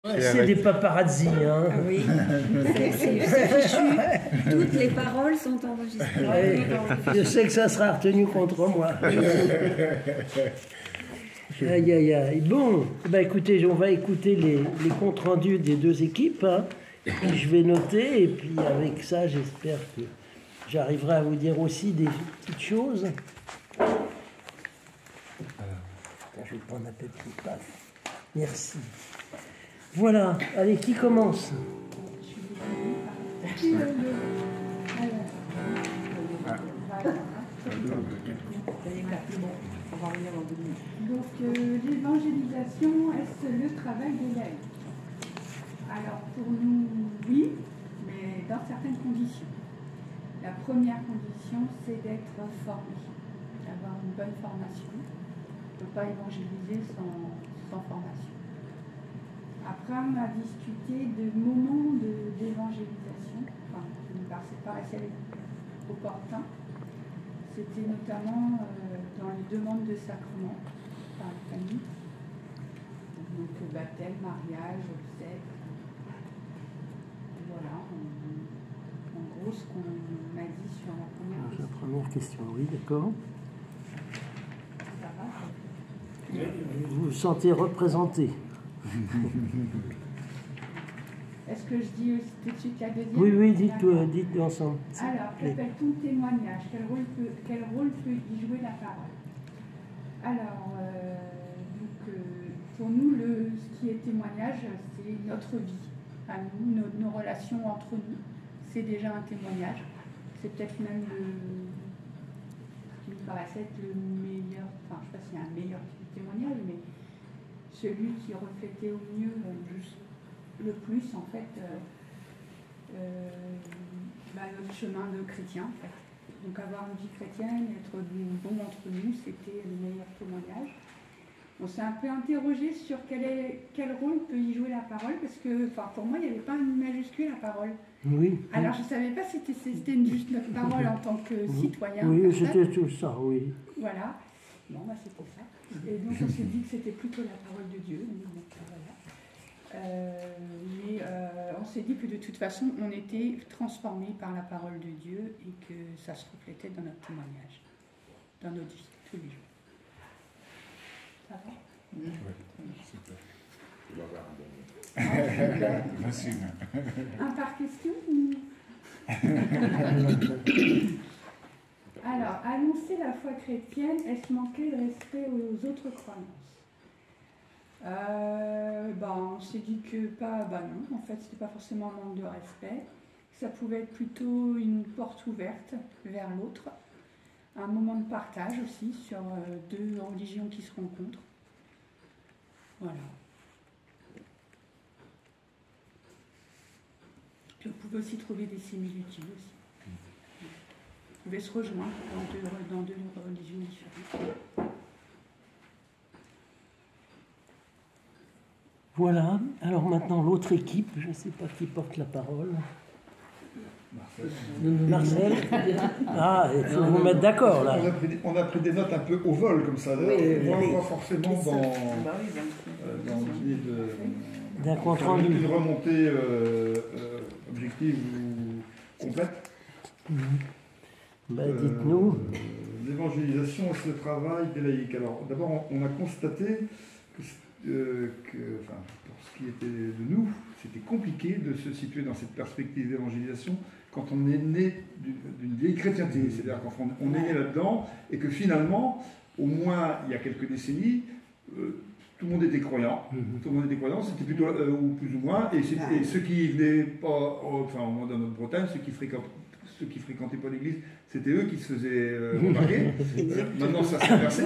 C'est des paparazzi, hein. Ah oui, c'est fichu. Toutes les paroles sont enregistrées. Ouais, je sais que ça sera retenu contre moi. Aïe, aïe, aïe. Bon, bah écoutez, on va écouter les comptes rendus des deux équipes. Hein. Puis je vais noter, et puis avec ça, j'espère que j'arriverai à vous dire aussi des petites choses. Je vais prendre un petit paf. Merci. Voilà, allez, qui commence? Donc l'évangélisation, est-ce le travail de l'œil? Alors pour nous, oui, mais dans certaines conditions. La première condition, c'est d'être formé, d'avoir une bonne formation. On ne peut pas évangéliser sans formation. Après, on a discuté de moments d'évangélisation, enfin, qui nous paraissaient opportuns. C'était notamment dans les demandes de sacrement par la famille. Donc baptême, mariage, obsèques. Voilà, en gros ce qu'on a dit sur la première question. La première question, oui, d'accord. Ça va, Vous vous sentez représenté? est-ce que je dis aussi tout de suite la deuxième? Oui, dites ensemble. Alors, qu'appelle-t-on témoignage? Quel rôle peut y jouer la parole? Alors, pour nous, ce qui est témoignage, c'est notre vie, à nous, nos relations entre nous. C'est déjà un témoignage. C'est peut-être même ce qui me paraissait être le meilleur, enfin, je ne sais pas s'il y a un meilleur témoignage, mais celui qui reflétait au mieux le plus, en fait, notre chemin de chrétien, en fait. Donc avoir une vie chrétienne, être bon entre nous, c'était le meilleur témoignage. On s'est un peu interrogé sur quel rôle peut y jouer la parole, parce que pour moi, il n'y avait pas une majuscule à parole. Oui. Alors, je ne savais pas si c'était juste notre parole en tant que citoyen. Oui, c'était tout ça, oui. Voilà. Bon, c'est pour ça. Et donc, on s'est dit que c'était plutôt la parole de Dieu. Donc, voilà. Mais on s'est dit que de toute façon, on était transformé par la parole de Dieu et que ça se reflétait dans notre témoignage, dans notre vie, tous les jours. Ça va? Oui, super. Tu vas avoir un bon. Facile. Un par question ou... Alors, annoncer la foi chrétienne, est-ce manquer de respect aux autres croyances? On s'est dit que non, en fait, c'était pas forcément un manque de respect. Ça pouvait être plutôt une porte ouverte vers l'autre, un moment de partage aussi sur deux religions qui se rencontrent. Voilà. Puis on pouvait aussi trouver des similitudes aussi. On pouvait se rejoindre dans deux religions différentes. Voilà, alors maintenant l'autre équipe, je ne sais pas qui porte la parole. Marcel. Ah, il faut vous mettre d'accord là. On a pris des notes un peu au vol comme ça, pas forcément dans l'idée d'un compte rendu. Une remontée objective ou complète. Dites-nous. L'évangélisation, c'est le travail des laïcs. Alors d'abord, on a constaté pour ce qui était de nous, c'était compliqué de se situer dans cette perspective d'évangélisation quand on est né d'une vieille chrétienté. C'est-à-dire qu'on est né là-dedans et que finalement, au moins il y a quelques décennies, tout le monde était croyant. Tout le monde était croyant, c'était plutôt, ou plus ou moins, et ceux qui venaient pas, dans notre Bretagne, ceux qui fréquentaient pas l'église, c'était eux qui se faisaient remarquer. Maintenant ça s'est inversé,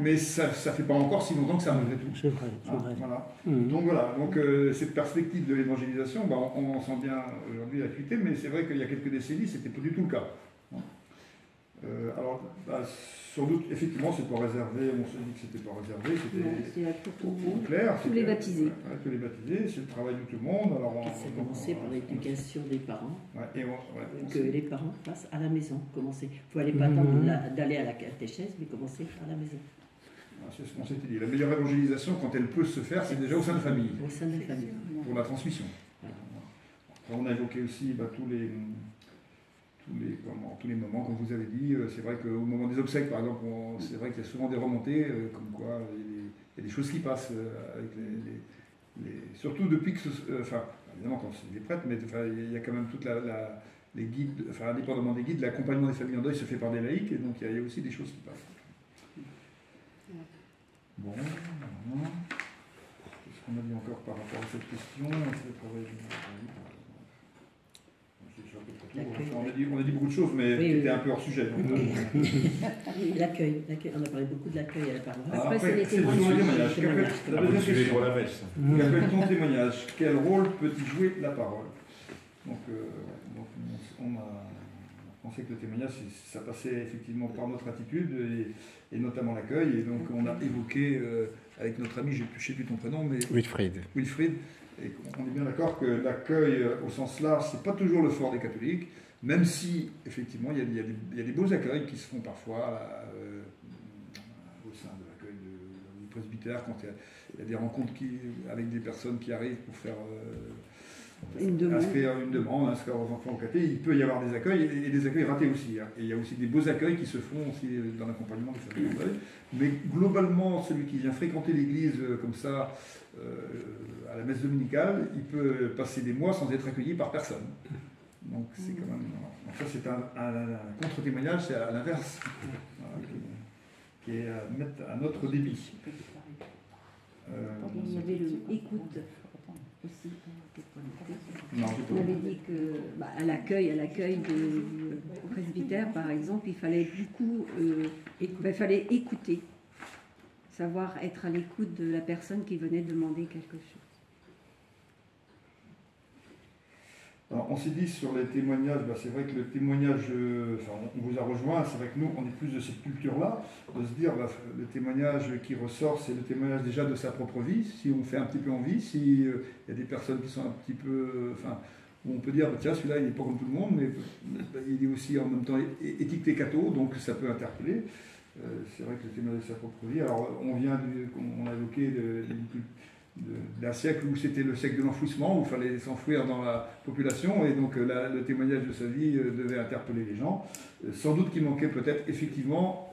mais ça fait pas encore si longtemps que ça malgré tout. C'est vrai, c'est vrai. Voilà. Donc voilà, cette perspective de l'évangélisation, on en sent bien aujourd'hui l'acuité, mais c'est vrai qu'il y a quelques décennies, c'était pas du tout le cas. Sans doute, effectivement, c'est pas réservé, on se dit que c'était pas réservé, c'était clair. Tous les baptisés. Tous les baptisés, c'est le travail de tout le monde. Ça a commencé par l'éducation des parents, que les parents passent à la maison. Il ne fallait pas attendre d'aller à la catéchèse, mais commencer à la maison. C'est ce qu'on s'était dit. La meilleure évangélisation, quand elle peut se faire, c'est déjà au sein de la famille. Au sein de la famille. Pour la transmission. On a évoqué aussi tous les moments, comme vous avez dit. C'est vrai qu'au moment des obsèques, par exemple, c'est vrai qu'il y a souvent des remontées, comme quoi il y a des choses qui passent avec surtout depuis que... Enfin, évidemment, quand c'est des prêtres, mais il y a quand même toute les guides, enfin, indépendamment des guides, l'accompagnement des familles en deuil se fait par des laïcs, et donc il y a aussi des choses qui passent. Bon, qu'est-ce qu'on a dit encore par rapport à cette question? On a dit beaucoup de choses, mais c'était un peu hors sujet. L'accueil, on a parlé beaucoup de l'accueil à la parole. Après, c'est le témoignage. Qu'appelle ton témoignage? Quel rôle peut-il jouer la parole? Donc, on a pensé que le témoignage, ça passait effectivement par notre attitude et notamment l'accueil. Et donc, on a évoqué avec notre ami, je ne sais plus ton prénom, mais Wilfried. Et on est bien d'accord que l'accueil au sens large, c'est pas toujours le fort des catholiques, même si effectivement il y a des beaux accueils qui se font parfois au sein de l'accueil du presbytère, quand il y a des rencontres avec des personnes qui arrivent pour faire inscrire une demande, inscrire leurs enfants au caté. Il peut y avoir des accueils et des accueils ratés aussi. Hein. Et il y a aussi des beaux accueils qui se font aussi dans l'accompagnement des familles en deuil. Mais globalement, celui qui vient fréquenter l'église comme ça, à la messe dominicale, il peut passer des mois sans être accueilli par personne. Donc c'est quand même... Donc ça c'est un contre-témoignage, c'est à l'inverse, qui est à mettre à notre débit. Il y avait l'écoute aussi. Non, on avait dit que à l'accueil du presbytère, par exemple, il fallait beaucoup fallait écouter, savoir être à l'écoute de la personne qui venait demander quelque chose. Alors, on s'est dit sur les témoignages, c'est vrai que le témoignage, on vous a rejoint, c'est vrai que nous, on est plus de cette culture-là, de se dire, le témoignage qui ressort, c'est le témoignage déjà de sa propre vie, si on fait un petit peu envie, s'il y a des personnes qui sont un petit peu, où on peut dire, tiens, celui-là, il n'est pas comme tout le monde, mais il est aussi en même temps étiqueté catho, donc ça peut interpeller. C'est vrai que le témoignage de sa propre vie, alors on a évoqué d'un siècle où c'était le siècle de l'enfouissement, où il fallait s'enfouir dans la population, et donc le témoignage de sa vie devait interpeller les gens. Sans doute qu'il manquait peut-être effectivement,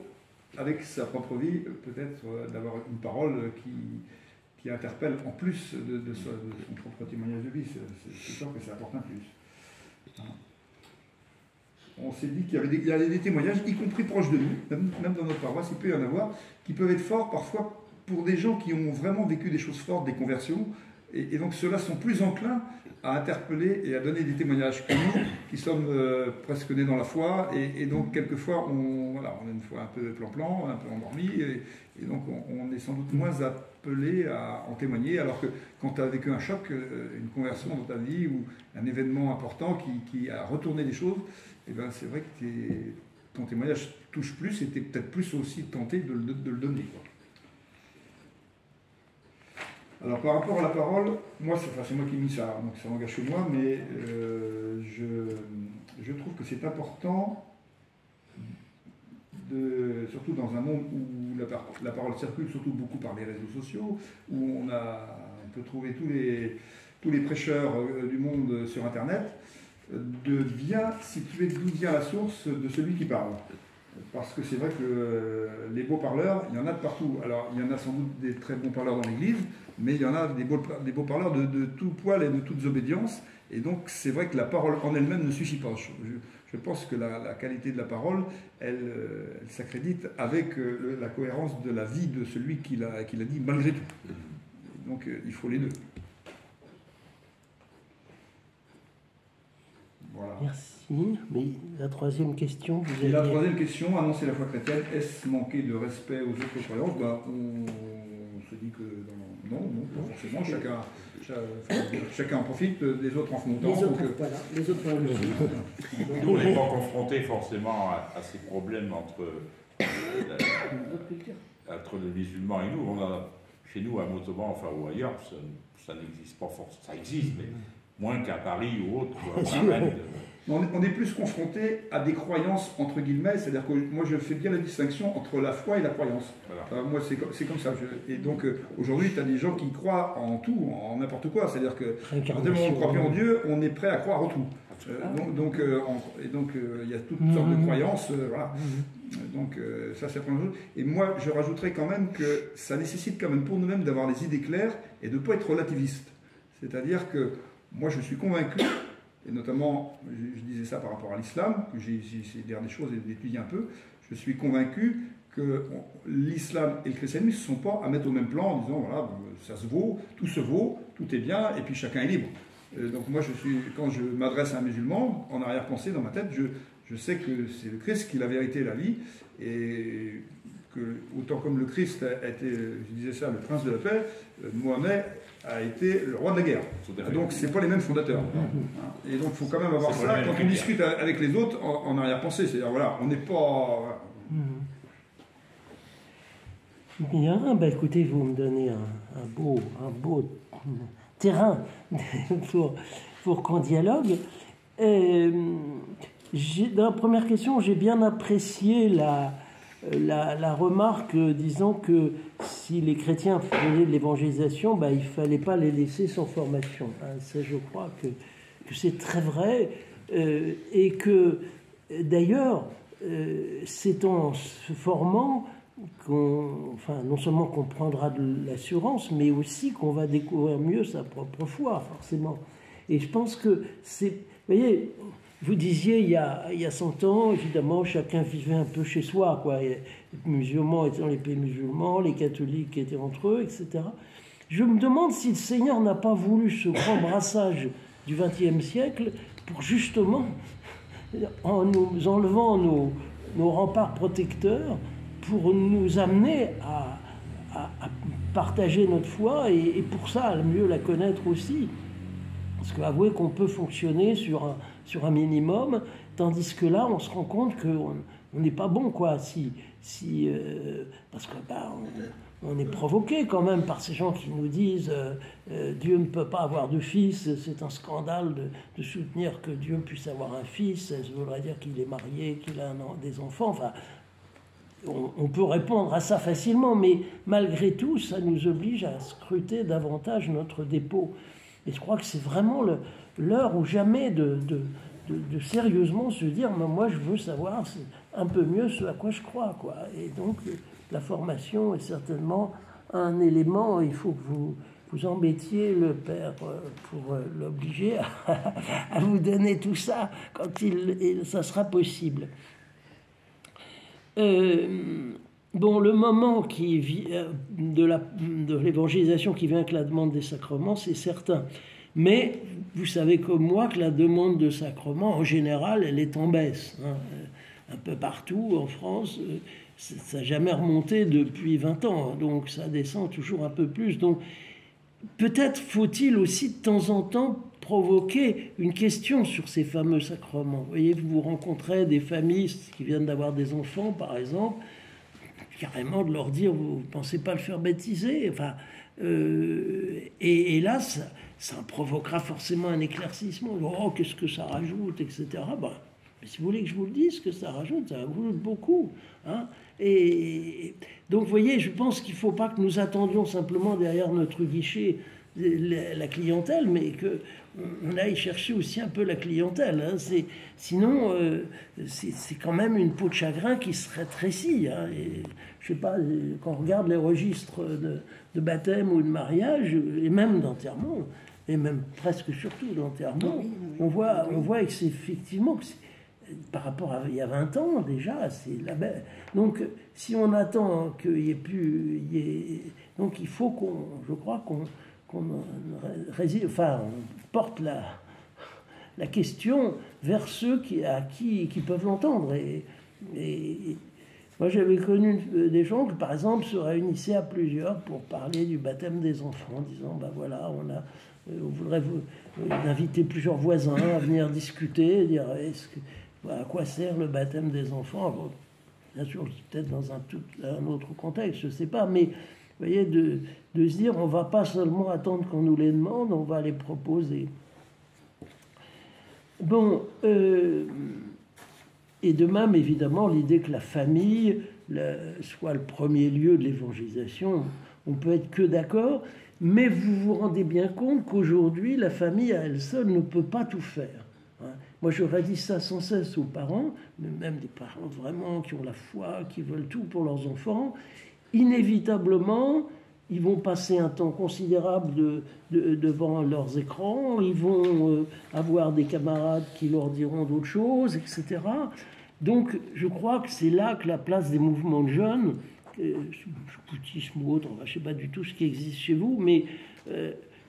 avec sa propre vie, peut-être d'avoir une parole qui interpelle en plus de son propre témoignage de vie. C'est sûr que ça apporte un plus. On s'est dit qu'il y avait des témoignages, y compris proches de nous, même dans notre paroisse, il peut y en avoir, qui peuvent être forts parfois pour des gens qui ont vraiment vécu des choses fortes, des conversions, et donc ceux-là sont plus enclins à interpeller et à donner des témoignages que nous, qui sommes presque nés dans la foi, et donc quelquefois on a une foi un peu plan-plan, un peu endormi, et donc on est sans doute moins appelé à en témoigner, alors que quand tu as vécu un choc, une conversion dans ta vie, ou un événement important qui a retourné des choses, et c'est vrai que ton témoignage touche plus, et tu es peut-être plus aussi tenté de le donner, quoi. Alors par rapport à la parole, moi c'est moi qui ai mis ça, donc ça n'engage que moi, mais je trouve que c'est important, surtout dans un monde où la parole circule surtout beaucoup par les réseaux sociaux, où on peut trouver tous les prêcheurs du monde sur Internet, de bien situer d'où vient la source de celui qui parle. Parce que c'est vrai que les beaux parleurs, il y en a de partout. Alors, il y en a sans doute des très bons parleurs dans l'Église, mais il y en a des beaux parleurs de tout poil et de toutes obédiences. Et donc, c'est vrai que la parole en elle-même ne suffit pas. Je pense que la qualité de la parole, elle s'accrédite avec la cohérence de la vie de celui qui l'a dit, malgré tout. Donc, il faut les deux. Voilà. Merci. Mais la troisième question, la troisième question, annoncer la foi chrétienne, est-ce manquer de respect aux autres croyances? On se dit que non, pas forcément. Chacun en profite, les autres en font autant. Les autres Nous, on n'est pas confrontés forcément à ces problèmes entre le musulman et nous. Chez nous, à Montauban, ou ailleurs, ça n'existe pas forcément. Ça existe, Moins qu'à Paris ou autre. On est plus confronté à des croyances, entre guillemets, c'est-à-dire que moi je fais bien la distinction entre la foi et la croyance. Voilà. Moi c'est comme ça. Et donc aujourd'hui, tu as des gens qui croient en tout, en n'importe quoi. C'est-à-dire que quand on ne croit plus en Dieu, on est prêt à croire en tout. Donc il y a toutes sortes de croyances. Voilà. Donc ça c'est la première chose. Et moi je rajouterais quand même que ça nécessite quand même pour nous-mêmes d'avoir les idées claires et de ne pas être relativiste. C'est-à-dire que moi je suis convaincu, et notamment je disais ça par rapport à l'islam, que j'ai essayé de dire des choses et d'étudier un peu, je suis convaincu que l'islam et le christianisme ne sont pas à mettre au même plan en disant voilà, ça se vaut, tout est bien, et puis chacun est libre. Donc moi quand je m'adresse à un musulman, en arrière-pensée dans ma tête, je sais que c'est le Christ qui est la vérité et la vie, et que autant comme le Christ a été, je disais ça, le prince de la paix, Mohamed a été le roi de la guerre. Donc c'est pas les mêmes fondateurs. Et donc il faut quand même avoir ça quand on discute avec les autres en arrière-pensée. C'est-à-dire voilà, on n'est pas... Bien, ben écoutez, vous me donnez un beau terrain pour qu'on dialogue. Dans la première question, j'ai bien apprécié la remarque disant que si les chrétiens faisaient de l'évangélisation, ben, il ne fallait pas les laisser sans formation. Ça, je crois que c'est très vrai, et que d'ailleurs, c'est en se formant non seulement qu'on prendra de l'assurance, mais aussi qu'on va découvrir mieux sa propre foi, forcément. Et je pense que c'est... Vous voyez, vous disiez, il y a 100 ans, évidemment, chacun vivait un peu chez soi, quoi. Les musulmans étaient dans les pays musulmans, les catholiques étaient entre eux, etc. Je me demande si le Seigneur n'a pas voulu ce grand brassage du XXe siècle pour justement, en nous enlevant nos remparts protecteurs, pour nous amener à partager notre foi et pour ça, à mieux la connaître aussi. Parce qu'avouez qu'on peut fonctionner sur un minimum, tandis que là, on se rend compte qu'on n'est pas bon, quoi. Parce que on est provoqué quand même par ces gens qui nous disent Dieu ne peut pas avoir de fils, c'est un scandale de soutenir que Dieu puisse avoir un fils, ça voudrait dire qu'il est marié, qu'il a des enfants, enfin... On peut répondre à ça facilement, mais malgré tout, ça nous oblige à scruter davantage notre dépôt. Et je crois que c'est vraiment l'heure ou jamais de sérieusement se dire moi je veux savoir un peu mieux ce à quoi je crois, quoi. Et donc la formation est certainement un élément. Il faut que vous embêtiez le père pour l'obliger à vous donner tout ça quand ça sera possible. Le moment de l'évangélisation qui vient avec la demande des sacrements, c'est certain. Mais vous savez comme moi que la demande de sacrements, en général, elle est en baisse. Un peu partout en France, ça n'a jamais remonté depuis 20 ans. Donc ça descend toujours un peu plus. Donc peut-être faut-il aussi de temps en temps provoquer une question sur ces fameux sacrements. Vous voyez, vous rencontrez des familles qui viennent d'avoir des enfants, par exemple, carrément de leur dire, vous ne pensez pas le faire baptiser, enfin, et là, ça provoquera forcément un éclaircissement. Oh, qu'est-ce que ça rajoute, etc. Mais si vous voulez que je vous le dise, ce que ça rajoute beaucoup. Hein. Et donc, vous voyez, je pense qu'il ne faut pas que nous attendions simplement derrière notre guichet la clientèle, mais qu'on aille chercher aussi un peu la clientèle. Hein. Sinon, c'est quand même une peau de chagrin qui se rétrécit. Hein. Et, je sais pas, quand on regarde les registres de baptême ou de mariage, et même d'enterrement, et même presque surtout d'enterrement, on voit que c'est effectivement... par rapport à il y a 20 ans déjà, c'est la belle. Donc si on attend qu'il n'y ait plus... Donc il faut je crois qu'on porte la question vers ceux qui peuvent l'entendre. Et moi j'avais connu des gens qui par exemple se réunissaient à plusieurs pour parler du baptême des enfants, en disant voilà, on voudrait vous inviter plusieurs voisins à venir discuter, dire à quoi sert le baptême des enfants. Bon, bien sûr, peut-être dans un autre contexte, je ne sais pas, mais vous voyez, de se dire, on ne va pas seulement attendre qu'on nous les demande, on va les proposer. Bon, et de même, évidemment, l'idée que la famille soit le premier lieu de l'évangélisation, on peut être que d'accord, mais vous vous rendez bien compte qu'aujourd'hui, la famille à elle seule ne peut pas tout faire. Moi, je redis ça sans cesse aux parents, mais même des parents vraiment qui ont la foi, qui veulent tout pour leurs enfants. Inévitablement, ils vont passer un temps considérable devant leurs écrans, ils vont avoir des camarades qui leur diront d'autres choses, etc. Donc, je crois que c'est là que la place des mouvements de jeunes, scoutisme ou autre, je ne sais pas du tout ce qui existe chez vous, mais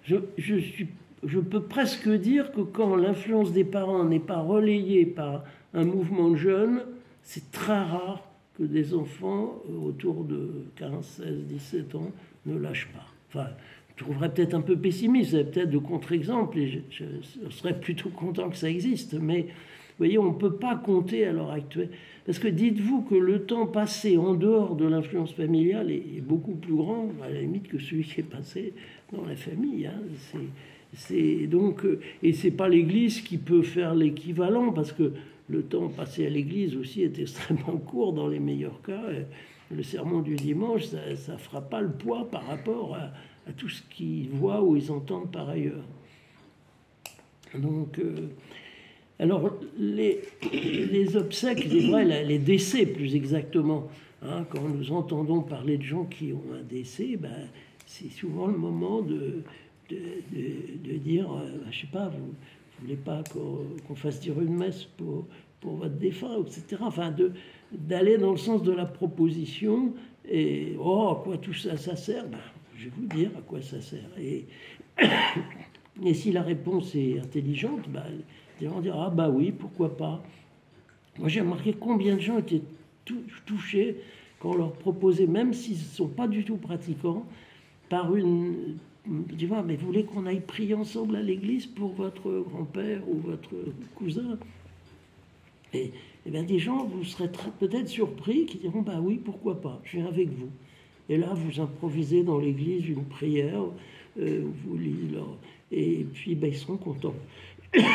je peux presque dire que quand l'influence des parents n'est pas relayée par un mouvement de jeunes, c'est très rare que des enfants autour de 15, 16, 17 ans ne lâchent pas. Enfin, je trouverais peut-être un peu pessimiste, c'est peut-être de contre-exemple, et je serais plutôt content que ça existe, mais vous voyez, on ne peut pas compter à l'heure actuelle. Parce que dites-vous que le temps passé en dehors de l'influence familiale est beaucoup plus grand, à la limite, que celui qui est passé dans la famille. Hein. C'est donc, et c'est pas l'Église qui peut faire l'équivalent, parce que le temps passé à l'Église aussi est extrêmement court dans les meilleurs cas. Le sermon du dimanche, ça ne fera pas le poids par rapport à tout ce qu'ils voient ou ils entendent par ailleurs. Donc, alors, les obsèques, c'est vrai, les décès plus exactement, hein, quand nous entendons parler de gens qui ont un décès, ben, c'est souvent le moment de dire, je sais pas, vous voulez pas qu'on fasse dire une messe pour votre défunt, etc. Enfin, d'aller dans le sens de la proposition, et à quoi tout ça, ça sert, ben, je vais vous dire à quoi ça sert. Et si la réponse est intelligente, ben, les gens diront, ah bah oui, pourquoi pas. Moi, j'ai remarqué combien de gens étaient touchés quand on leur proposait, même s'ils ne sont pas du tout pratiquants, par une... Tu vois, mais vous voulez qu'on aille prier ensemble à l'église pour votre grand-père ou votre cousin? Et bien des gens, vous serez peut-être surpris, qui diront, bah oui, pourquoi pas, je viens avec vous. Et là, vous improvisez dans l'église une prière, vous lisez leur... Et puis, ben, ils seront contents. Je ne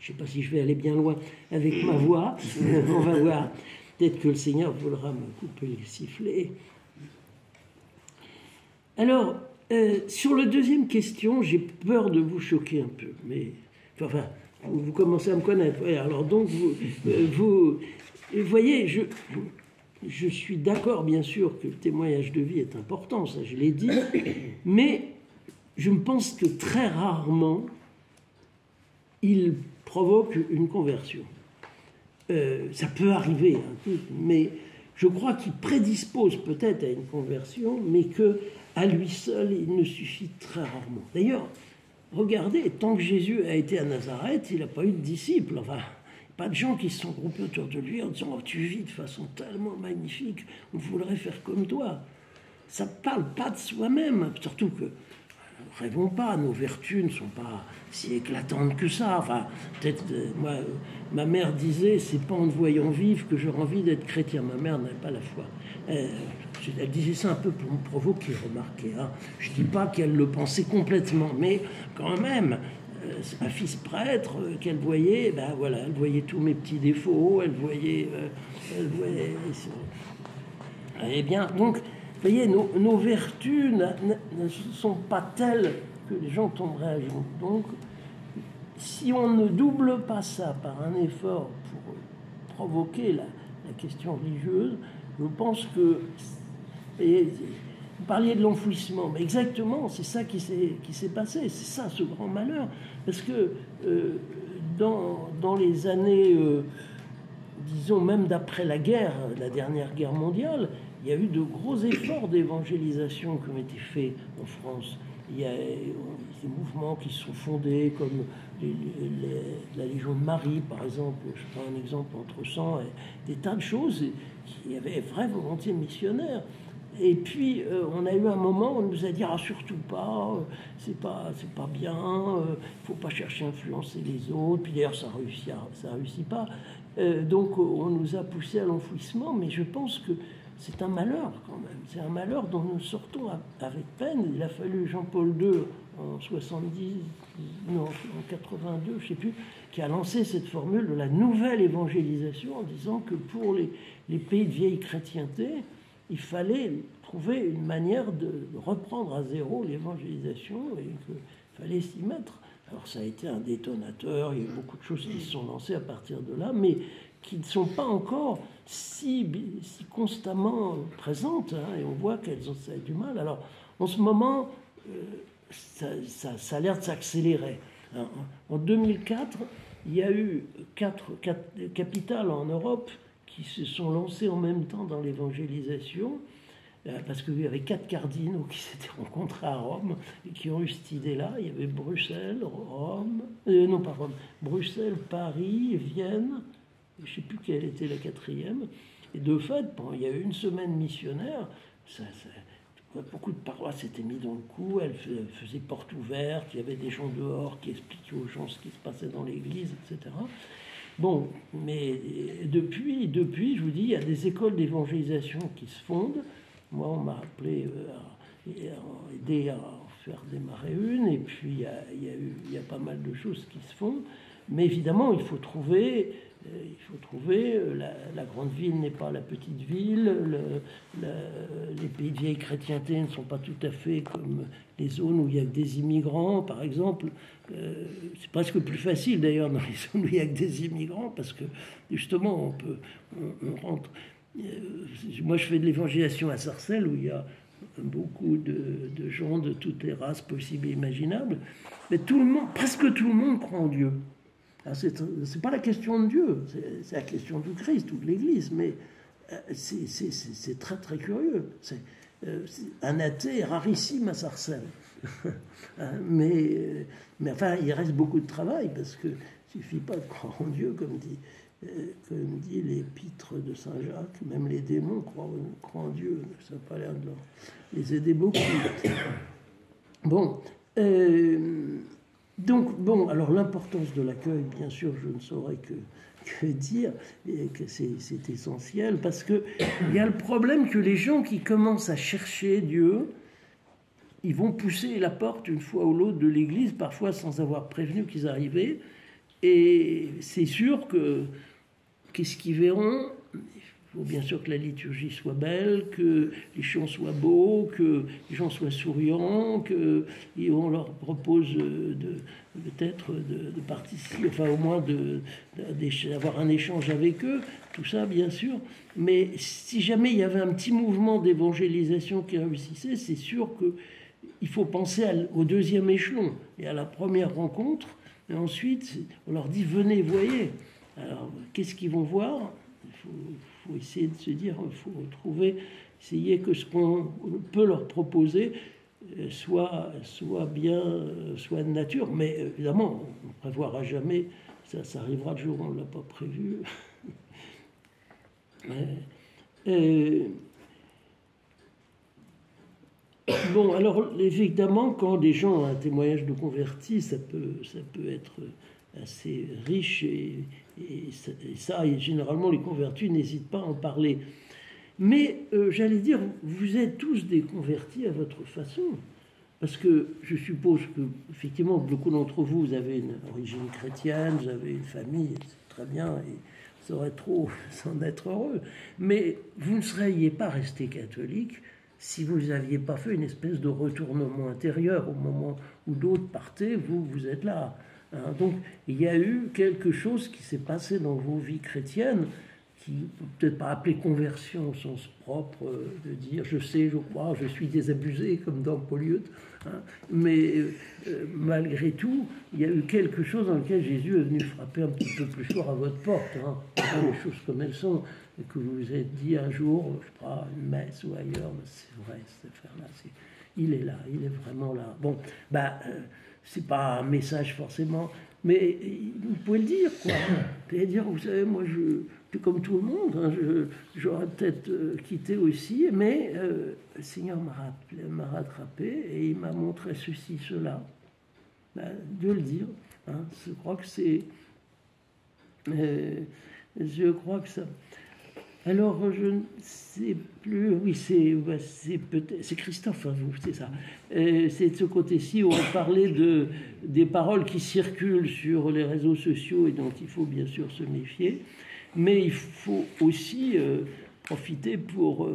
sais pas si je vais aller bien loin avec ma voix. On va voir. Peut-être que le Seigneur voudra me couper le sifflet. Alors, sur la deuxième question, j'ai peur de vous choquer un peu. Mais, enfin, vous commencez à me connaître. Ouais, alors donc, vous voyez, je suis d'accord, bien sûr, que le témoignage de vie est important, ça je l'ai dit, mais je me pense que très rarement, il provoque une conversion. Ça peut arriver, hein, mais je crois qu'il prédispose peut-être à une conversion, mais qu'à lui seul, il ne suffit très rarement. D'ailleurs, regardez, tant que Jésus a été à Nazareth, il n'a pas eu de disciples. Enfin, pas de gens qui se sont groupés autour de lui en disant « Oh, tu vis de façon tellement magnifique, on voudrait faire comme toi ». Ça ne parle pas de soi-même, surtout que rêvons pas, nos vertus ne sont pas si éclatantes que ça. Enfin, peut-être, moi, ma mère disait, c'est pas en te voyant vivre que j'aurais envie d'être chrétien. Ma mère n'avait pas la foi. Elle disait ça un peu pour me provoquer, remarquez. Hein. Je dis pas qu'elle le pensait complètement, mais quand même, c'est ma fils prêtre qu'elle voyait, ben voilà, elle voyait tous mes petits défauts, elle voyait eh bien, donc, vous voyez, nos vertus ne sont pas telles que les gens tomberaient à genoux. Donc, si on ne double pas ça par un effort pour provoquer la question religieuse, je pense que... vous parliez de l'enfouissement, mais exactement, c'est ça qui s'est passé, c'est ça ce grand malheur. Parce que dans les années, disons même d'après la guerre, la dernière guerre mondiale, il y a eu de gros efforts d'évangélisation qui ont été faits en France. Il y a des mouvements qui se sont fondés, comme la Légion de Marie, par exemple. Je prends un exemple entre 100 et des tas de choses qui avaient vraie volonté missionnaire. Et puis, on a eu un moment où on nous a dit « Ah, surtout pas, c'est pas bien, il faut pas chercher à influencer les autres. » Puis d'ailleurs, ça réussit pas. Donc, on nous a poussé à l'enfouissement, mais je pense que c'est un malheur quand même. C'est un malheur dont nous sortons avec peine. Il a fallu Jean-Paul II en 82, je ne sais plus, qui a lancé cette formule de la nouvelle évangélisation en disant que pour les pays de vieille chrétienté, il fallait trouver une manière de reprendre à zéro l'évangélisation et qu'il fallait s'y mettre. Alors ça a été un détonateur, il y a eu beaucoup de choses qui se sont lancées à partir de là, mais qui ne sont pas encore si constamment présentes, hein, et on voit qu'elles ont ça a du mal. Alors en ce moment, ça a l'air de s'accélérer. En 2004, il y a eu quatre capitales en Europe qui se sont lancées en même temps dans l'évangélisation, parce qu'il y avait 4 cardinaux qui s'étaient rencontrés à Rome et qui ont eu cette idée-là. Il y avait Bruxelles, Bruxelles, Paris, Vienne, je ne sais plus quelle était la 4e. Et de fait, bon, il y a eu une semaine missionnaire, beaucoup de paroisses s'étaient mis dans le coup, elles faisaient porte ouverte, il y avait des gens dehors qui expliquaient aux gens ce qui se passait dans l'église, etc. Bon, mais depuis, je vous dis, il y a des écoles d'évangélisation qui se fondent. Moi, on m'a appelé à aider à en faire démarrer une, et puis il y a pas mal de choses qui se font. Mais évidemment, il faut trouver la grande ville n'est pas la petite ville, les pays de vieille chrétienté ne sont pas tout à fait comme les zones où il y a que des immigrants, par exemple. C'est presque plus facile d'ailleurs dans les zones où il y a que des immigrants, parce que justement on rentre. Moi je fais de l'évangélisation à Sarcelles où il y a beaucoup de gens de toutes les races possibles et imaginables, mais presque tout le monde croit en Dieu. C'est pas la question de Dieu, c'est la question du Christ ou de l'Église, mais c'est très très curieux. Un athée est rarissime à Sarcelles. mais enfin, il reste beaucoup de travail, parce qu'il ne suffit pas de croire en Dieu, comme dit l'épître de Saint Jacques. Même les démons croient en Dieu, ça n'a pas l'air de les aider beaucoup. Bon. Donc, bon, alors l'importance de l'accueil, bien sûr, je ne saurais que dire, et que c'est essentiel, parce qu'il y a le problème que les gens qui commencent à chercher Dieu, ils vont pousser la porte une fois ou l'autre de l'église, parfois sans avoir prévenu qu'ils arrivaient, et c'est sûr que qu'est-ce qu'ils verront ? Il faut bien sûr que la liturgie soit belle, que les chants soient beaux, que les gens soient souriants, qu'on leur propose peut-être de participer, enfin au moins d'avoir un échange avec eux, tout ça bien sûr. Mais si jamais il y avait un petit mouvement d'évangélisation qui réussissait, c'est sûr qu'il faut penser au deuxième échelon et à la première rencontre. Et ensuite, on leur dit, venez, voyez. Alors, qu'est-ce qu'ils vont voir ? Il faut essayer de se dire, il faut essayer que ce qu'on peut leur proposer soit de nature. Mais évidemment, on ne prévoira jamais, ça arrivera le jour où on ne l'a pas prévu. Bon, alors évidemment, quand des gens ont un témoignage de convertis, ça peut être assez riche, et généralement les convertis n'hésitent pas à en parler. Mais j'allais dire, vous êtes tous des convertis à votre façon, parce que je suppose que effectivement beaucoup d'entre vous, vous avez une origine chrétienne, vous avez une famille, c'est très bien, et ça aurait trop s'en être heureux. Mais vous ne seriez pas resté catholique si vous n'aviez pas fait une espèce de retournement intérieur. Au moment où d'autres partaient, vous êtes là. Hein, donc il y a eu quelque chose qui s'est passé dans vos vies chrétiennes, qui peut-être pas appeler conversion au sens propre, de dire je sais, je crois, je suis désabusé comme dans Polyeulte, hein, mais malgré tout, il y a eu quelque chose dans lequel Jésus est venu frapper un petit peu plus fort à votre porte, hein, les choses comme elles sont, et que vous vous êtes dit un jour, je sais pas, une messe ou ailleurs, c'est vrai, cette affaire-là, il est là, il est vraiment là. Bon, c'est pas un message forcément, mais vous pouvez le dire, quoi. Vous pouvez dire, vous savez, moi, je suis comme tout le monde, hein, j'aurais peut-être quitté aussi, mais le Seigneur m'a rattrapé et il m'a montré ceci, cela. De le dire, hein, je crois que c'est... je crois que ça... Alors, je ne sais plus. Oui, c'est Christophe, hein, vous, c'est ça. C'est de ce côté-ci où on parlait des paroles qui circulent sur les réseaux sociaux et dont il faut bien sûr se méfier. Mais il faut aussi profiter pour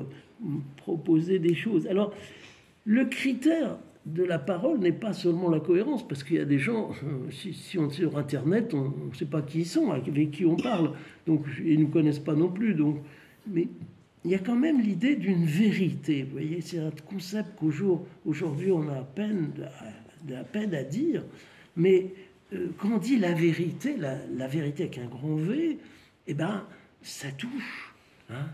proposer des choses. Alors, le critère de la parole n'est pas seulement la cohérence, parce qu'il y a des gens, si on est sur Internet, on ne sait pas qui ils sont, avec qui on parle, donc ils ne nous connaissent pas non plus. Donc, mais il y a quand même l'idée d'une vérité. Vous voyez, c'est un concept qu'aujourd'hui on a à peine à dire, mais quand on dit la vérité, la vérité avec un grand V, eh ben, ça touche. Hein,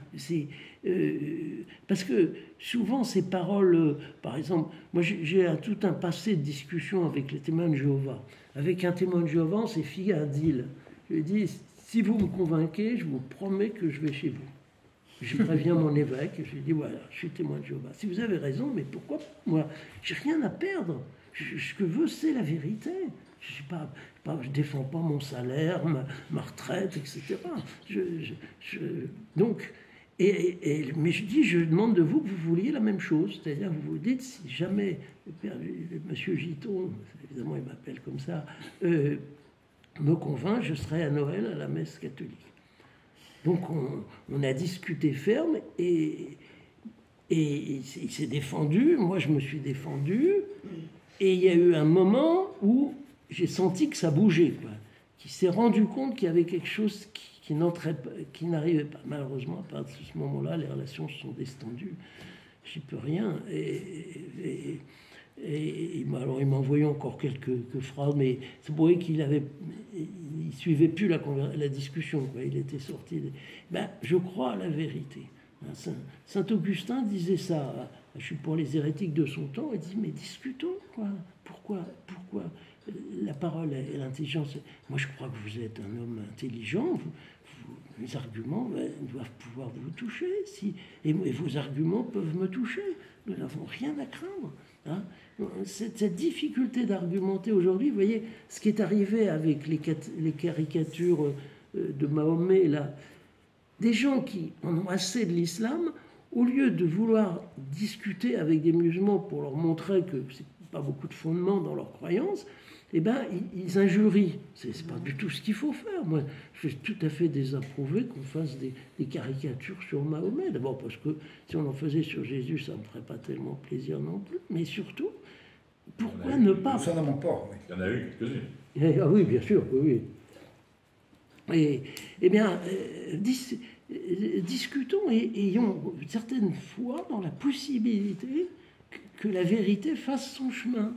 parce que souvent ces paroles, par exemple, moi j'ai tout un passé de discussion avec les témoins de Jéhovah. Avec un témoin de Jéhovah, c'est fié un deal. Je lui ai dit, si vous me convainquez, je vous promets que je vais chez vous. Je préviens mon évêque et je lui dis, voilà, je suis témoin de Jéhovah. Si vous avez raison, mais pourquoi moi? J'ai rien à perdre. Ce que je veux, c'est la vérité. Je défends pas mon salaire, ma retraite, etc. Donc, mais je dis, je demande de vous que vous vouliez la même chose. C'est-à-dire, vous vous dites, si jamais Monsieur Giton, évidemment il m'appelle comme ça, me convainc, je serai à Noël à la messe catholique. Donc on a discuté ferme et il s'est défendu, moi je me suis défendu, et il y a eu un moment où j'ai senti que ça bougeait, quoi. Qui s'est rendu compte qu'il y avait quelque chose qui n'arrivait pas. Malheureusement, à partir de ce moment-là, les relations se sont distendues. J'y peux rien. Et alors, il m'a envoyé encore quelques phrases, mais c'est pour qu'il il suivait plus la discussion, quoi. Il était sorti. Je crois à la vérité. Saint Augustin disait ça. Je suis pour les hérétiques de son temps. Il dit, mais discutons, quoi. Pourquoi la parole et l'intelligence? Moi, je crois que vous êtes un homme intelligent. Les arguments doivent pouvoir vous toucher. Et vos arguments peuvent me toucher. Nous n'avons rien à craindre. Hein. Cette difficulté d'argumenter aujourd'hui, vous voyez, ce qui est arrivé avec les caricatures de Mahomet, là, des gens qui en ont assez de l'islam, au lieu de vouloir discuter avec des musulmans pour leur montrer que c'est pas beaucoup de fondement dans leurs croyances, eh ben, ils injurient. C'est pas du tout ce qu'il faut faire. Moi, je suis tout à fait désapprouvé qu'on fasse des caricatures sur Mahomet. D'abord parce que si on en faisait sur Jésus, ça ne me ferait pas tellement plaisir non plus. Mais surtout, pourquoi ne pas... Ça n'en manque pas. Oui. Il y en a eu quelques-unes. Ah oui, bien sûr, oui. Eh bien, discutons et ayons certaines fois dans la possibilité que la vérité fasse son chemin.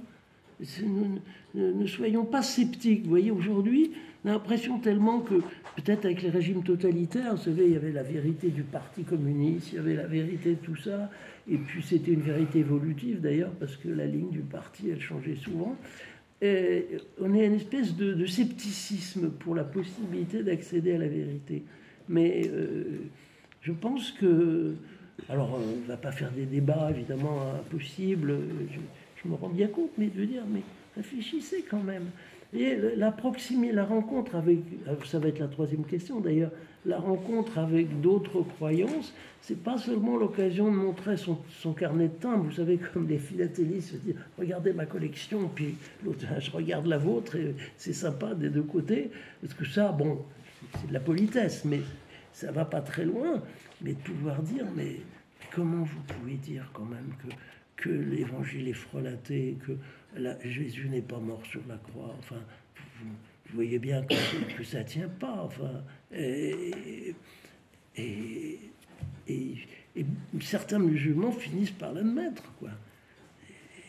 Ne soyons pas sceptiques. Vous voyez, aujourd'hui, on a l'impression tellement que, peut-être avec les régimes totalitaires, vous savez, il y avait la vérité du Parti communiste, il y avait la vérité de tout ça, et puis c'était une vérité évolutive d'ailleurs, parce que la ligne du parti, elle changeait souvent. Et on est une espèce de scepticisme pour la possibilité d'accéder à la vérité. Mais je pense que... Alors, on ne va pas faire des débats, évidemment, impossibles, je me rends bien compte, mais de dire, mais réfléchissez quand même. Et la rencontre avec, ça va être la troisième question d'ailleurs, la rencontre avec d'autres croyances, c'est pas seulement l'occasion de montrer son carnet de timbres, vous savez, comme les philatélistes se disent, regardez ma collection, puis l'autre, je regarde la vôtre, et c'est sympa des deux côtés, parce que ça, bon, c'est de la politesse, mais ça va pas très loin, mais de pouvoir dire, mais comment vous pouvez dire quand même que l'évangile est frelaté, que Jésus n'est pas mort sur la croix, enfin, vous voyez bien que ça tient pas, enfin, et certains musulmans finissent par l'admettre, quoi.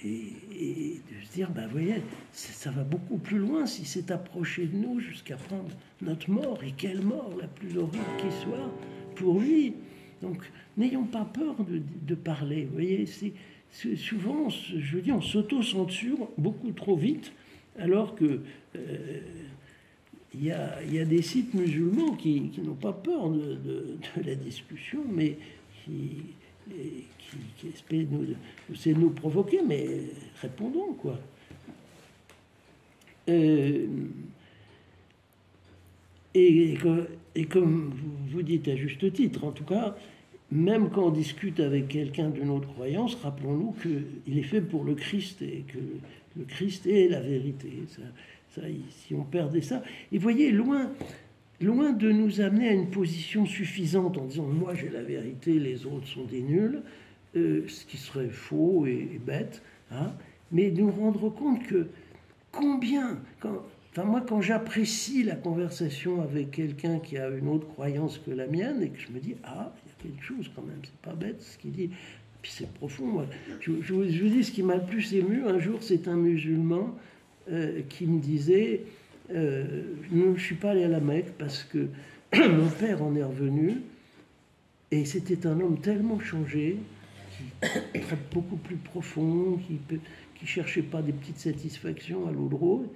Et de se dire, ben, vous voyez, ça va beaucoup plus loin si c'est approché de nous jusqu'à prendre notre mort, et quelle mort, la plus horrible qui soit, pour lui. Donc, n'ayons pas peur de parler, vous voyez, souvent, je dis, on s'auto-censure beaucoup trop vite, alors que il y a des sites musulmans qui n'ont pas peur de la discussion, mais qui espèrent nous provoquer, mais répondons, quoi. et comme vous dites à juste titre, en tout cas, même quand on discute avec quelqu'un d'une autre croyance, rappelons-nous qu'il est fait pour le Christ et que le Christ est la vérité. Si on perdait ça, et voyez, loin de nous amener à une position suffisante en disant moi j'ai la vérité, les autres sont des nuls, ce qui serait faux et bête, hein, mais nous rendre compte que quand j'apprécie la conversation avec quelqu'un qui a une autre croyance que la mienne et que je me dis ah, il y a quelque chose quand même, c'est pas bête ce qu'il dit, puis c'est profond. Moi. Je vous dis ce qui m'a le plus ému un jour, c'est un musulman qui me disait je ne suis pas allé à la Mecque parce que mon père en est revenu et c'était un homme tellement changé, qui est beaucoup plus profond, qui cherchait pas des petites satisfactions à l'eau de rose.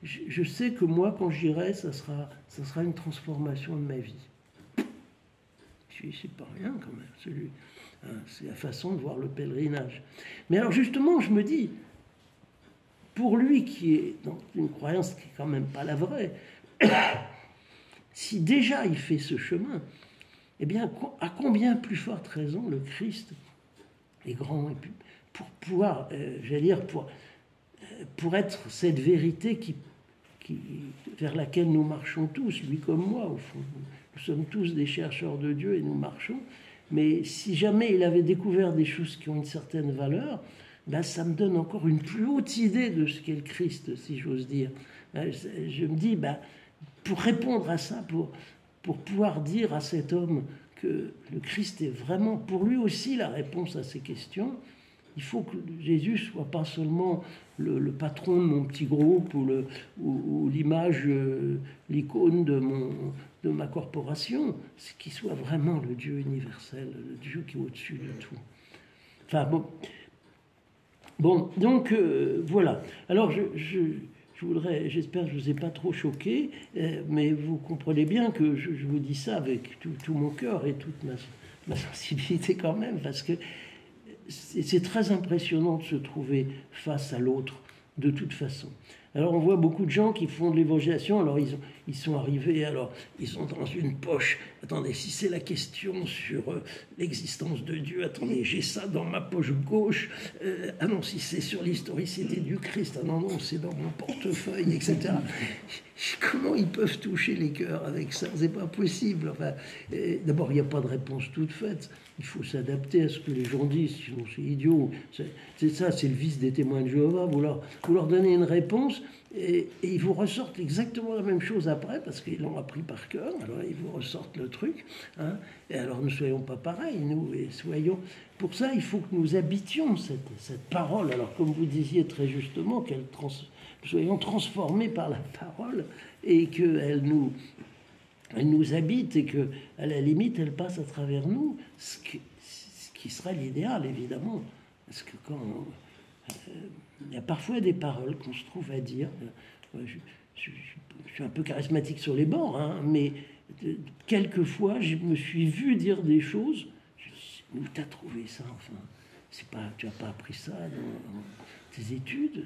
Je sais que moi, quand j'irai, ça sera une transformation de ma vie. C'est pas rien quand même, c'est la façon de voir le pèlerinage. Mais alors justement, je me dis, pour lui qui est dans une croyance qui est quand même pas la vraie, si déjà il fait ce chemin, eh bien, à combien plus forte raison le Christ est grand, et puis pour pouvoir, j'allais dire, pour être cette vérité vers laquelle nous marchons tous, lui comme moi, au fond. Nous sommes tous des chercheurs de Dieu et nous marchons. Mais si jamais il avait découvert des choses qui ont une certaine valeur, ben ça me donne encore une plus haute idée de ce qu'est le Christ, si j'ose dire. Je me dis, ben, pour répondre à ça, pour pouvoir dire à cet homme que le Christ est vraiment, pour lui aussi, la réponse à ces questions, il faut que Jésus soit pas seulement le patron de mon petit groupe ou l'image, l'icône de ma corporation, c'est qu'il soit vraiment le Dieu universel, le Dieu qui est au-dessus de tout. Enfin bon, donc voilà. Alors j'espère que je ne vous ai pas trop choqué, mais vous comprenez bien que je vous dis ça avec tout mon cœur et toute ma sensibilité quand même, parce que c'est très impressionnant de se trouver face à l'autre, de toute façon. Alors on voit beaucoup de gens qui font de l'évangélisation, alors ils sont arrivés, alors ils sont dans une poche, attendez, si c'est la question sur l'existence de Dieu, attendez, j'ai ça dans ma poche gauche, ah non, si c'est sur l'historicité du Christ, ah non, c'est dans mon portefeuille, etc. Comment ils peuvent toucher les cœurs avec ça? C'est pas possible. Enfin, d'abord, il n'y a pas de réponse toute faite. Il faut s'adapter à ce que les gens disent, sinon c'est idiot. C'est ça, c'est le vice des témoins de Jéhovah. Vous leur donnez une réponse et ils vous ressortent exactement la même chose après parce qu'ils l'ont appris par cœur. Alors ils vous ressortent le truc. Hein, et alors ne soyons pas pareils, nous, et soyons... Pour ça, il faut que nous habitions cette parole. Alors comme vous disiez très justement, nous soyons transformés par la parole et qu'elle nous habite et que, à la limite, elle passe à travers nous, ce qui serait l'idéal, évidemment. Parce que quand il y a parfois des paroles qu'on se trouve à dire, je suis un peu charismatique sur les bords, hein, mais quelquefois, je me suis vu dire des choses, je me suis dit, où t'as trouvé ça, enfin, tu n'as pas appris ça dans tes études,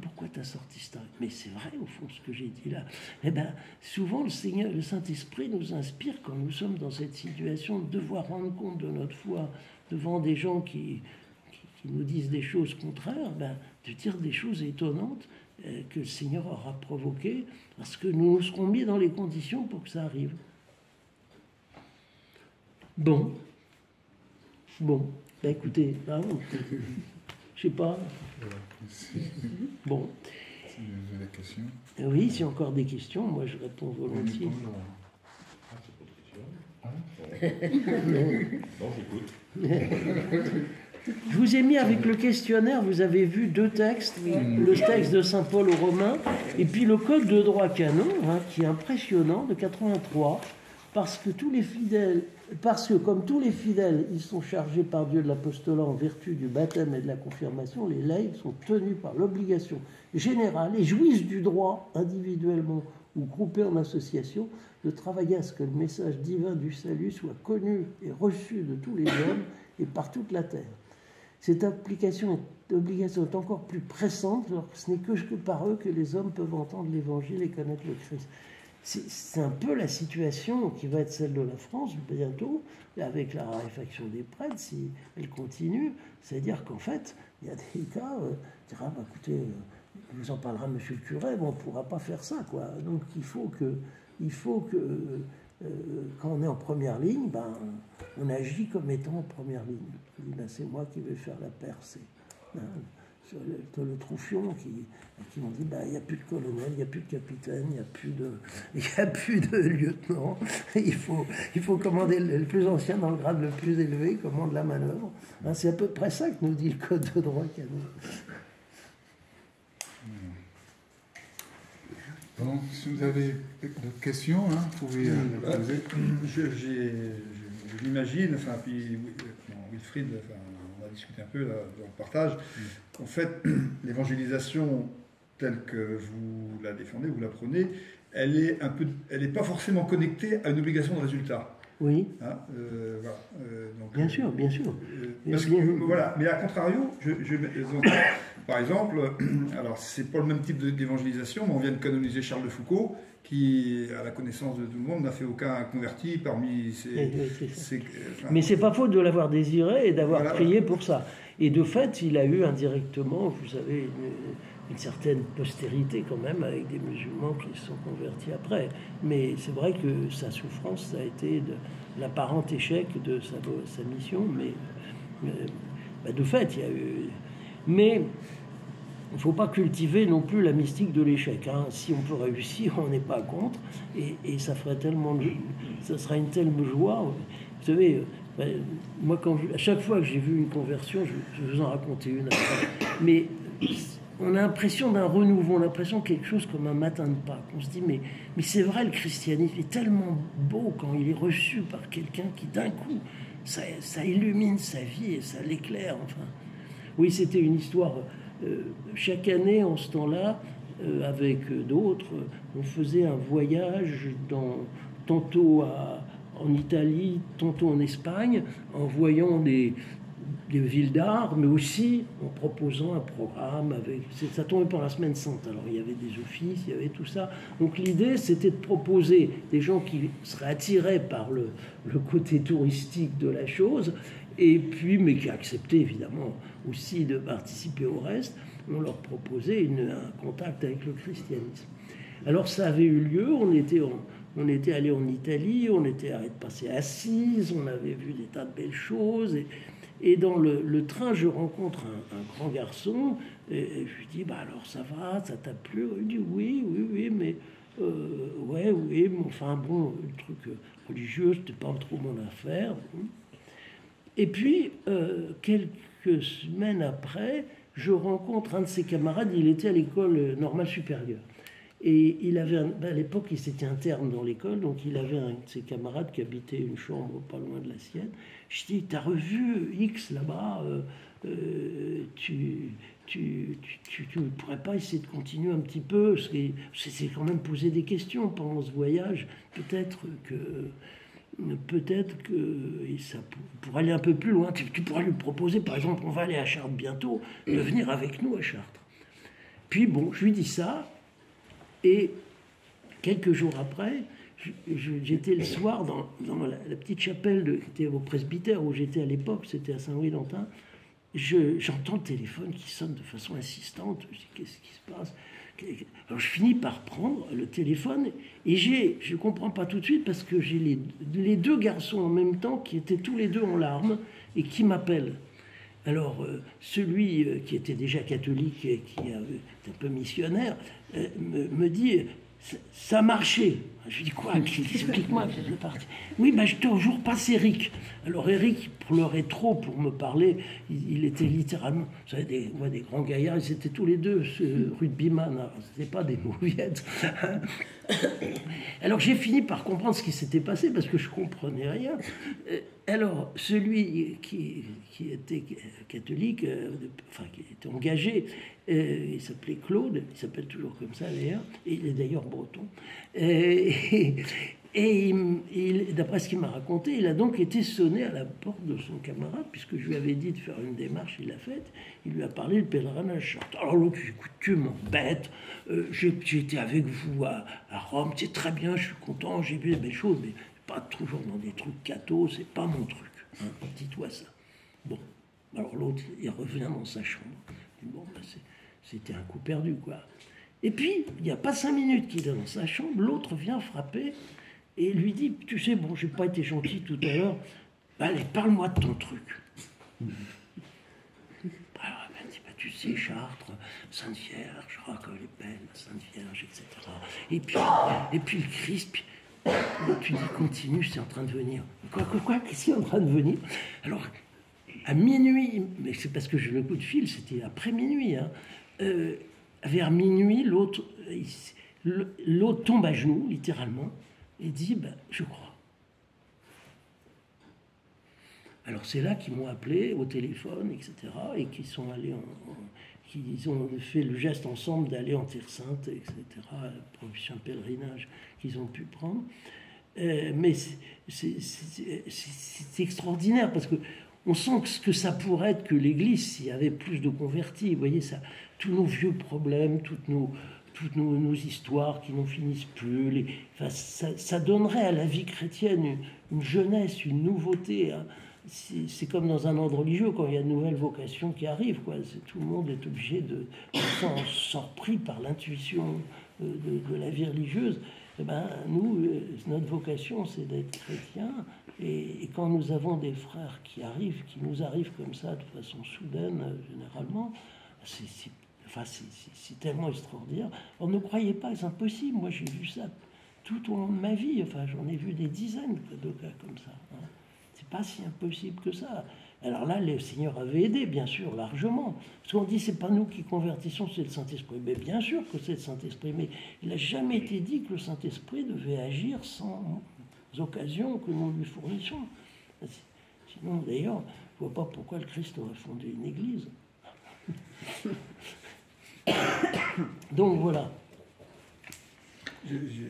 pourquoi tu as sorti ça? Mais c'est vrai, au fond, ce que j'ai dit là. Eh bien, souvent, le Saint-Esprit nous inspire quand nous sommes dans cette situation de devoir rendre compte de notre foi devant des gens qui nous disent des choses contraires, de dire des choses étonnantes que le Seigneur aura provoquées, parce que nous nous serons mis dans les conditions pour que ça arrive. Bon, écoutez, je sais pas. Bon. Si vous avez des questions. Oui, s'il y a encore des questions, moi je réponds volontiers. Non, j'écoute. Je vous ai mis avec le questionnaire, vous avez vu 2 textes, le texte de Saint Paul aux Romains, et puis le Code de droit canon, hein, qui est impressionnant, de 83, parce que comme tous les fidèles, ils sont chargés par Dieu de l'apostolat en vertu du baptême et de la confirmation, les laïcs sont tenus par l'obligation générale et jouissent du droit, individuellement ou groupés en association, de travailler à ce que le message divin du salut soit connu et reçu de tous les hommes et par toute la terre. Cette obligation est encore plus pressante, alors que ce n'est que par eux que les hommes peuvent entendre l'Évangile et connaître le Christ. c'est un peu la situation qui va être celle de la France bientôt, avec la raréfaction des prêtres, si elle continue. C'est-à-dire qu'en fait, il y a des cas, qui diront, écoutez, vous en parlera monsieur le curé, bon, on ne pourra pas faire ça, quoi. Donc il faut que quand on est en première ligne, on agit comme étant en première ligne. C'est moi qui vais faire la percée. Sur le Troufion qui m'ont dit il n'y a plus de colonel, il n'y a plus de capitaine, il n'y a plus de lieutenant. Il faut commander le plus ancien dans le grade le plus élevé, commande la manœuvre. C'est à peu près ça que nous dit le code de droit canon. Bon, si vous avez d'autres questions, vous pouvez les poser. Je l'imagine, puis Wilfried, on a discuté un peu là, dans le partage. En fait, l'évangélisation telle que vous la défendez, vous la prenez, elle est pas forcément connectée à une obligation de résultat. Oui. Voilà. Donc, bien sûr. Voilà. Mais à contrario, donc, par exemple, alors c'est pas le même type d'évangélisation, mais on vient de canoniser Charles de Foucault, qui, à la connaissance de tout le monde, n'a fait aucun converti parmi ses mais c'est pas faute de l'avoir désiré et d'avoir prié pour ça. Et de fait, il a eu indirectement, vous savez, une certaine postérité quand même, avec des musulmans qui se sont convertis après. Mais c'est vrai que sa souffrance, ça a été l'apparent échec de sa mission. Mais de fait, il y a eu... Mais il ne faut pas cultiver non plus la mystique de l'échec. Si on peut réussir, on n'est pas contre. Et ça ferait tellement... Ça serait une telle joie. Vous savez, moi, à chaque fois que j'ai vu une conversion, je vais vous en raconter une après. Mais on a l'impression d'un renouveau, on a l'impression de quelque chose comme un matin de Pâques. On se dit, mais c'est vrai, le christianisme est tellement beau quand il est reçu par quelqu'un qui, d'un coup, ça illumine sa vie et ça l'éclaire. Enfin, oui, c'était une histoire... chaque année, en ce temps-là, avec d'autres, on faisait un voyage tantôt en Italie, tantôt en Espagne, en voyant des villes d'art, mais aussi en proposant un programme. Ça tombait pour la Semaine Sainte, alors il y avait des offices, il y avait tout ça. Donc l'idée, c'était de proposer des gens qui seraient attirés par le côté touristique de la chose, et puis, mais qui acceptaient évidemment aussi de participer au reste. On leur proposait un contact avec le christianisme. Alors ça avait eu lieu, on était allé en Italie, on était passé à Assise, on avait vu des tas de belles choses, et dans le train, je rencontre un grand garçon, et je lui dis, alors ça va, ça t'a plu? Il dit, oui, mais... oui, mais enfin bon, le truc religieux, c'était pas trop mon affaire. Et puis, quelques semaines après, je rencontre un de ses camarades, il était à l'école normale supérieure. Et il avait, à l'époque, il s'était interne dans l'école, donc il avait un de ses camarades qui habitait une chambre pas loin de la sienne. Je dis, t'as revu X là-bas, tu ne pourrais pas essayer de continuer un petit peu, c'est quand même poser des questions pendant ce voyage. Peut-être que ça pourrait aller un peu plus loin. Tu pourrais lui proposer, par exemple, on va aller à Chartres bientôt, de venir avec nous à Chartres. Puis bon, je lui dis ça, et quelques jours après, j'étais le soir dans la petite chapelle qui était au presbytère où j'étais à l'époque, c'était à Saint-Louis-d'Antin. J'entends le téléphone qui sonne de façon insistante. Je dis, qu'est-ce qui se passe? Alors je finis par prendre le téléphone et je ne comprends pas tout de suite parce que j'ai les deux garçons en même temps qui étaient tous les deux en larmes et qui m'appellent. Alors celui qui était déjà catholique et qui était un peu missionnaire me dit, ça a marché. Je lui dis, quoi? Explique-moi. Oui, je toujours passe Eric. Alors Eric pleurait trop pour me parler. Il était littéralement, vous savez, des grands gaillards, ils étaient tous les deux rugbyman. Ce n'étaient pas des mauviettes. Alors j'ai fini par comprendre ce qui s'était passé parce que je ne comprenais rien. Alors celui qui était catholique, qui était engagé, il s'appelait Claude, il s'appelle toujours comme ça d'ailleurs, et il est d'ailleurs breton. Et d'après ce qu'il m'a raconté, il a donc été sonné à la porte de son camarade, puisque je lui avais dit de faire une démarche, il l'a faite. Il lui a parlé de pèlerinage Chartres. Alors l'autre, écoute, tu m'embêtes, j'ai été avec vous à Rome, c'est très bien, je suis content, j'ai vu des belles choses, mais pas toujours dans des trucs cathos, c'est pas mon truc. Hein, dis-toi ça. Bon, alors l'autre, il revient dans sa chambre. Il dit, bon, ben c'était un coup perdu, quoi. Et puis, il n'y a pas 5 minutes qu'il est dans sa chambre, l'autre vient frapper et lui dit, tu sais, bon, j'ai pas été gentil tout à l'heure, bah, allez, parle-moi de ton truc. Alors, elle dit, bah, tu sais, Chartres, Sainte Vierge, je crois qu'elle est belle, la Sainte Vierge, etc. Et puis le Christ, puis, tu dis, continue, c'est en train de venir. Quoi, qu'est-ce qui est en train de venir? Alors, à minuit, mais c'est parce que j'ai le coup de fil, c'était après minuit, hein, vers minuit, l'autre tombe à genoux, littéralement, et dit, ben, je crois. Alors c'est là qu'ils m'ont appelé au téléphone, etc., et qu'ils sont allés qu'ils ont fait le geste ensemble d'aller en Terre Sainte, etc., pour un pèlerinage qu'ils ont pu prendre. Mais c'est extraordinaire, parce que on sent que ça pourrait être que l'Église, s'il y avait plus de convertis, vous voyez, ça, tous nos vieux problèmes, toutes nos histoires qui n'en finissent plus, ça donnerait à la vie chrétienne une jeunesse, une nouveauté. Hein. C'est comme dans un ordre religieux, quand il y a de nouvelles vocations qui arrivent, quoi. Tout le monde est obligé de s'en repris par l'intuition de la vie religieuse. Eh ben, nous, notre vocation, c'est d'être chrétiens. Et quand nous avons des frères qui nous arrivent comme ça, de façon soudaine, généralement, c'est tellement extraordinaire. Alors ne croyez pas, c'est impossible. Moi, j'ai vu ça tout au long de ma vie. Enfin, j'en ai vu des dizaines de cas comme ça. Hein. C'est pas si impossible que ça. Alors là, le Seigneur avait aidé, bien sûr, largement. Parce qu'on dit, c'est pas nous qui convertissons, c'est le Saint-Esprit. Mais bien sûr que c'est le Saint-Esprit. Mais il n'a jamais été dit que le Saint-Esprit devait agir sans occasions que nous lui fournissons. Sinon, d'ailleurs, je ne vois pas pourquoi le Christ aurait fondé une église. Donc voilà.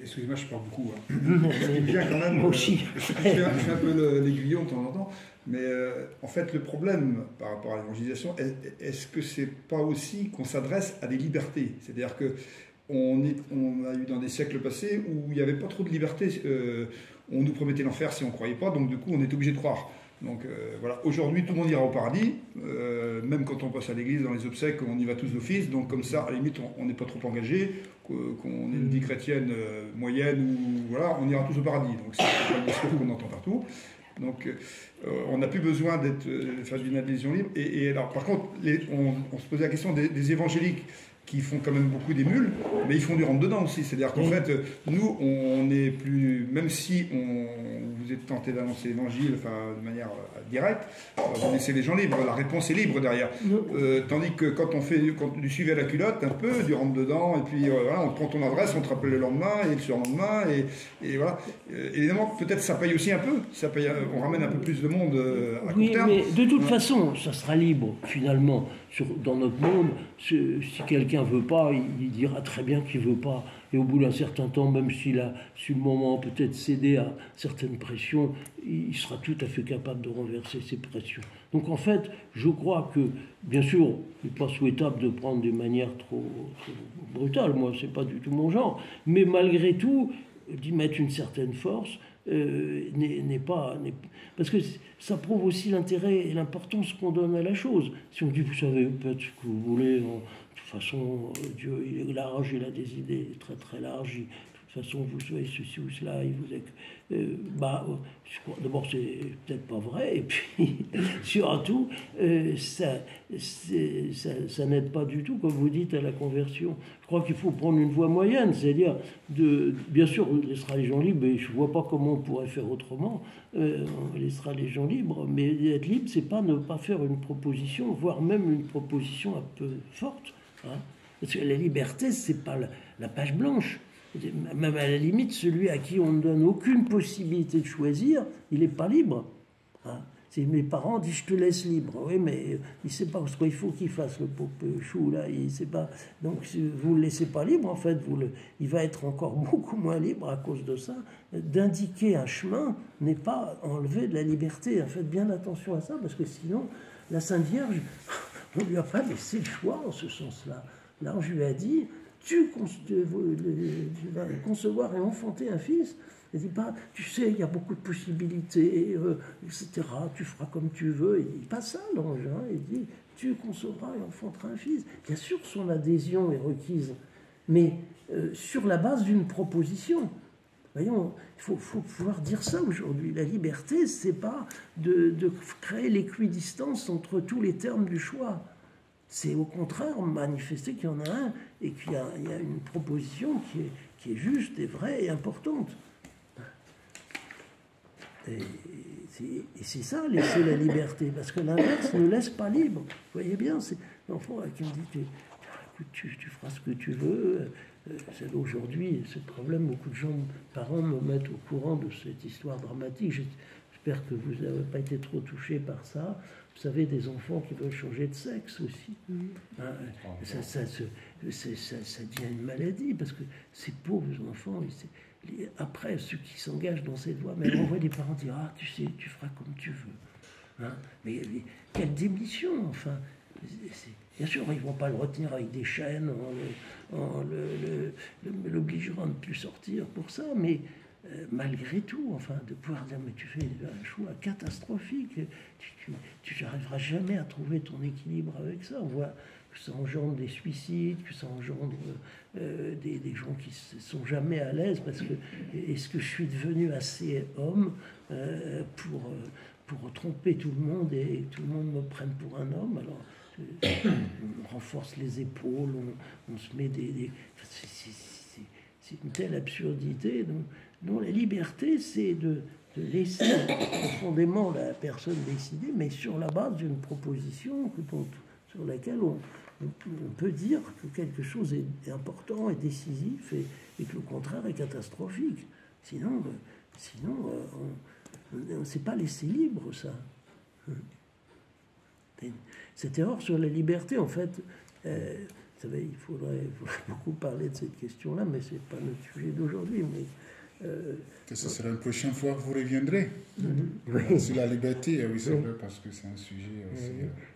Excusez-moi, je parle beaucoup. Hein. C'est bien quand même. Moi aussi. Je fais un peu l'aiguillon de temps en temps. Mais en fait, le problème par rapport à l'évangélisation, est-ce que c'est pas aussi qu'on s'adresse à des libertés? C'est-à-dire que on a eu dans des siècles passés où il n'y avait pas trop de liberté. On nous promettait l'enfer si on ne croyait pas, donc du coup, on est obligé de croire. Donc voilà, aujourd'hui, tout le monde ira au paradis, même quand on passe à l'église, dans les obsèques, on y va tous d'office, donc comme ça, à la limite, on n'est pas trop engagé, qu'on ait une vie chrétienne moyenne, ou voilà, on ira tous au paradis. Donc c'est un discours qu'on entend partout. Donc on n'a plus besoin de faire d'une adhésion libre. Et alors, par contre, on se posait la question des évangéliques qui font quand même beaucoup des mules, mais ils font du rentre-dedans aussi. C'est-à-dire qu'en fait, nous, on n'est plus... Même si vous êtes tenté d'annoncer l'évangile de manière directe, vous laissez les gens libres. La réponse est libre derrière. Tandis que quand on lui suivait la culotte un peu, du rentre-dedans, et puis voilà, on prend ton adresse, on te rappelle le lendemain, et le surlendemain, et voilà. Évidemment, peut-être ça paye aussi un peu. On ramène un peu plus de monde à court terme. Mais de toute façon, ça sera libre, finalement. Dans notre monde, si quelqu'un ne veut pas, il dira très bien qu'il ne veut pas. Et au bout d'un certain temps, même s'il a su le moment peut-être céder à certaines pressions, il sera tout à fait capable de renverser ces pressions. Donc en fait, je crois que, bien sûr, il n'est pas souhaitable de prendre des manières trop brutales. Moi, ce n'est pas du tout mon genre. Mais malgré tout, d'y mettre une certaine force, parce que ça prouve aussi l'intérêt et l'importance qu'on donne à la chose. Si on dit, vous savez, faites ce que vous voulez, de toute façon, Dieu, il est large, il a des idées très très larges, de toute façon, vous soyez ceci ou cela, il vous est... d'abord, c'est peut-être pas vrai, et puis, surtout, ça n'aide pas du tout, comme vous dites, à la conversion. Je crois qu'il faut prendre une voie moyenne, c'est-à-dire, bien sûr, on laissera les gens libres, et je ne vois pas comment on pourrait faire autrement, on laissera les gens libres, mais être libre, c'est pas ne pas faire une proposition, voire même une proposition un peu forte, hein, parce que la liberté, c'est pas la page blanche. Même à la limite, celui à qui on ne donne aucune possibilité de choisir, il n'est pas libre. Hein. Mes parents disent je te laisse libre. Oui, mais il ne sait pas ce qu'il faut qu'il fasse, le pauvre chou là. Il sait pas. Donc si vous ne le laissez pas libre, en fait, il va être encore beaucoup moins libre à cause de ça. D'indiquer un chemin n'est pas enlever de la liberté. Faites bien attention à ça, parce que sinon, la Sainte Vierge, on ne lui a pas laissé le choix en ce sens-là. L'ange lui a dit, tu vas concevoir et enfanter un fils. Il dit pas, tu sais, il y a beaucoup de possibilités, etc. Tu feras comme tu veux. Il dit pas ça, l'ange. Il dit, tu concevras et enfanteras un fils. Bien sûr, son adhésion est requise, mais sur la base d'une proposition. Voyons, il faut pouvoir dire ça aujourd'hui. La liberté, c'est pas de créer l'équidistance entre tous les termes du choix. C'est au contraire manifester qu'il y en a un et qu'il y a une proposition qui est juste et vraie et importante. Et c'est ça, laisser la liberté, parce que l'inverse ne laisse pas libre. Vous voyez bien, c'est l'enfant qui me dit, écoute, tu feras ce que tu veux. Aujourd'hui, ce problème, beaucoup de gens, parents me mettent au courant de cette histoire dramatique. J'espère que vous n'avez pas été trop touchés par ça. Vous savez, des enfants qui veulent changer de sexe aussi. Ça devient une maladie, parce que ces pauvres enfants, après, ceux qui s'engagent dans cette voie, mais on voit des parents dire, ah, tu sais, tu feras comme tu veux. Mais quelle démission, enfin. Bien sûr, ils ne vont pas le retenir avec des chaînes en l'obligeant à ne plus sortir pour ça, mais malgré tout, enfin, de pouvoir dire, mais tu fais un choix catastrophique, tu n'arriveras jamais à trouver ton équilibre avec ça. On voit que ça engendre des suicides, que ça engendre des gens qui ne sont jamais à l'aise, parce que est-ce que je suis devenu assez homme pour tromper tout le monde et que tout le monde me prenne pour un homme? Alors, on renforce les épaules, on se met c'est une telle absurdité. Donc, non, la liberté, c'est de laisser profondément la personne décider, mais sur la base d'une proposition sur laquelle on peut dire que quelque chose est important et décisif et que le contraire est catastrophique. Sinon on ne s'est pas laissé libre, ça. Cette erreur sur la liberté, en fait, vous savez, il faudrait beaucoup parler de cette question-là, mais ce n'est pas notre sujet d'aujourd'hui. Que ce sera une prochaine fois que vous reviendrez sur la liberté, oui, c'est vrai, parce que c'est un sujet aussi.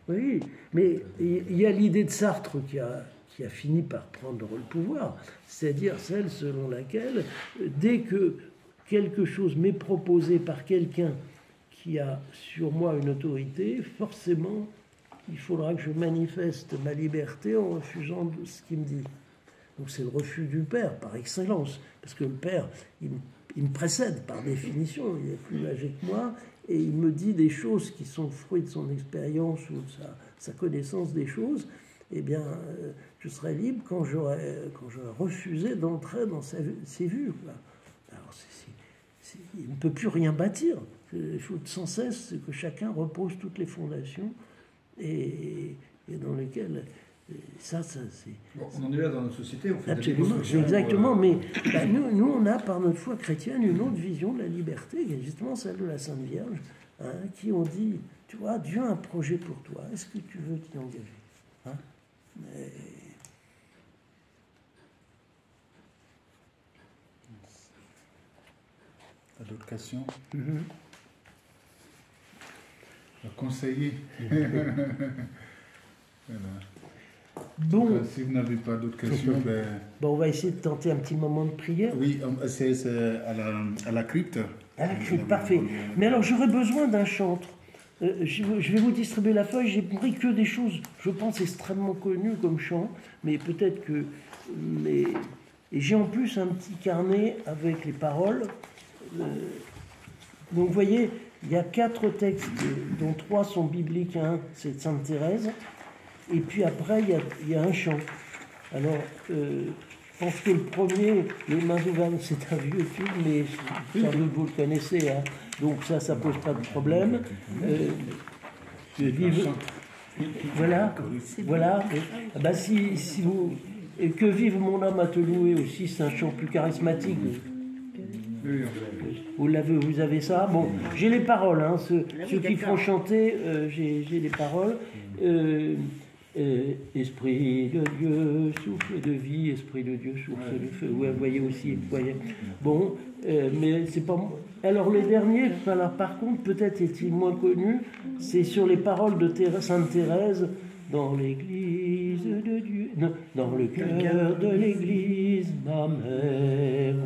Oui, mais il y a l'idée de Sartre qui a fini par prendre le pouvoir, c'est-à-dire celle selon laquelle, dès que quelque chose m'est proposé par quelqu'un qui a sur moi une autorité, forcément, il faudra que je manifeste ma liberté en refusant ce qu'il me dit. Donc c'est le refus du père, par excellence, parce que le père, il me précède par définition, il est plus âgé que moi, et il me dit des choses qui sont le fruit de son expérience ou de sa connaissance des choses. Eh bien, je serai libre quand j'aurai refusé d'entrer dans ses vues. Alors, il ne peut plus rien bâtir. Il faut sans cesse que chacun repose toutes les fondations et dans lesquelles ça c'est... Bon, on en est là dans notre société, on fait absolument, exactement, mais nous on a par notre foi chrétienne une autre vision de la liberté, qui est justement celle de la Sainte Vierge, qui ont dit, tu vois, Dieu a un projet pour toi, est-ce que tu veux t'y engager? D'autres questions? Le conseiller. Voilà. Bon. Si vous n'avez pas d'autres questions, on va essayer de tenter un petit moment de prière. Oui, c'est à la crypte. À la crypte, parfait. Mais alors, j'aurais besoin d'un chantre. Je vais vous distribuer la feuille. J'ai pris que des choses, je pense, extrêmement connues comme chant, mais peut-être que... Et j'ai en plus un petit carnet avec les paroles. Donc, vous voyez, il y a 4 textes, dont 3 sont bibliques. Un, c'est de Sainte Thérèse. Et puis après, il y a un chant. Alors, je pense que le premier, Les mains ouvertes, c'est un vieux film, mais sans doute vous le connaissez. Hein. Donc ça pose pas de problème. Voilà. Bah, si vous... Et que vive mon âme à te louer aussi, c'est un chant plus charismatique. Vous avez ça. Bon, j'ai les paroles, hein, ceux qui font chanter, j'ai les paroles. Esprit de Dieu, souffle de vie, Esprit de Dieu, souffle de feu. Vous voyez aussi. Voyez. Bon, mais c'est pas. Alors les derniers, alors, par contre, peut-être est-il moins connu, c'est sur les paroles de Sainte Thérèse dans l'Église de Dieu, non, dans le cœur de l'Église, ma mère,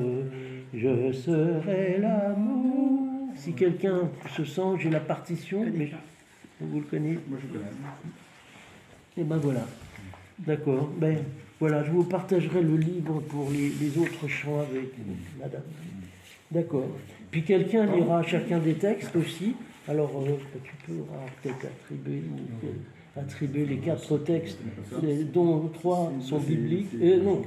je serai l'amour. Si quelqu'un se sent, j'ai la partition, mais vous le connaissez. Moi je connais. Et ben voilà, d'accord. Ben voilà, je vous partagerai le livre pour les autres chants avec madame. D'accord. Puis quelqu'un lira chacun des textes aussi. Alors tu peux peut-être attribuer les 4 textes, dont 3 sont bibliques. Non.